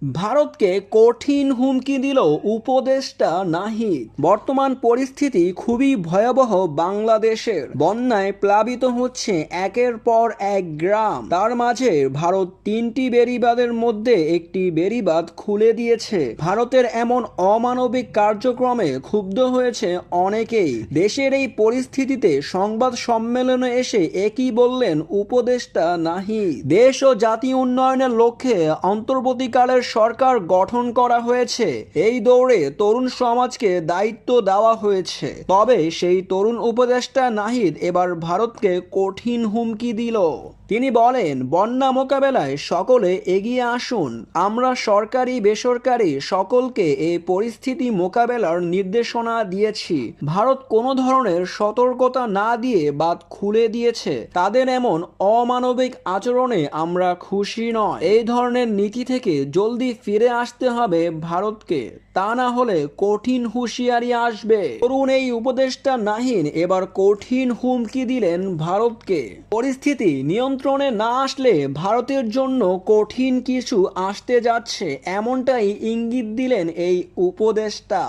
ভারতকে কঠিন হুমকি দিল উপদেষ্টা নাহিদ। বর্তমান পরিস্থিতি খুবই ভয়াবহ। বাংলাদেশের বন্যায় প্লাবিত হচ্ছে একের পর এক গ্রাম। তার মাঝে ভারত তিনটি বেড়িবাঁধের মধ্যে একটি বেড়িবাঁধ খুলে দিয়েছে। ভারতের এমন অমানবিক কার্যক্রমে ক্ষুব্ধ হয়েছে অনেকেই। দেশের এই পরিস্থিতিতে সংবাদ সম্মেলনে এসে একই বললেন উপদেষ্টা নাহিদ। দেশ ও জাতীয় উন্নয়নের লক্ষ্যে অন্তর্বর্তীকালের সরকার গঠন করা হয়েছে। এই দৌড়ে তরুণ সমাজকে দায়িত্ব দেওয়া হয়েছে। তবে সেই তরুণ উপদেষ্টা নাহিদ এবার ভারতকে কঠিন হুমকি দিল। তিনি বলেন, বন্যা মোকাবেলায় সকলে এগিয়ে আসুন। আমরা সরকারি বেসরকারি সকলকে এই পরিস্থিতি মোকাবেলার নির্দেশনা দিয়েছি। ভারত কোনো ধরনের সতর্কতা না দিয়ে বাঁধ খুলে দিয়েছে। তাদের এমন অমানবিক আচরণে আমরা খুশি নয়। এই ধরনের নীতি থেকে জলদি ফিরে আসতে হবে ভারতকে, তা না হলে কঠিন হুঁশিয়ারি আসবে। তরুণ এই উপদেষ্টা নাহিদ এবার কঠিন হুমকি দিলেন ভারতকে। পরিস্থিতি নিয়ন্ত্রণে না আসলে ভারতের জন্য কঠিন কিছু আসতে যাচ্ছে, এমনটাই ইঙ্গিত দিলেন এই উপদেষ্টা।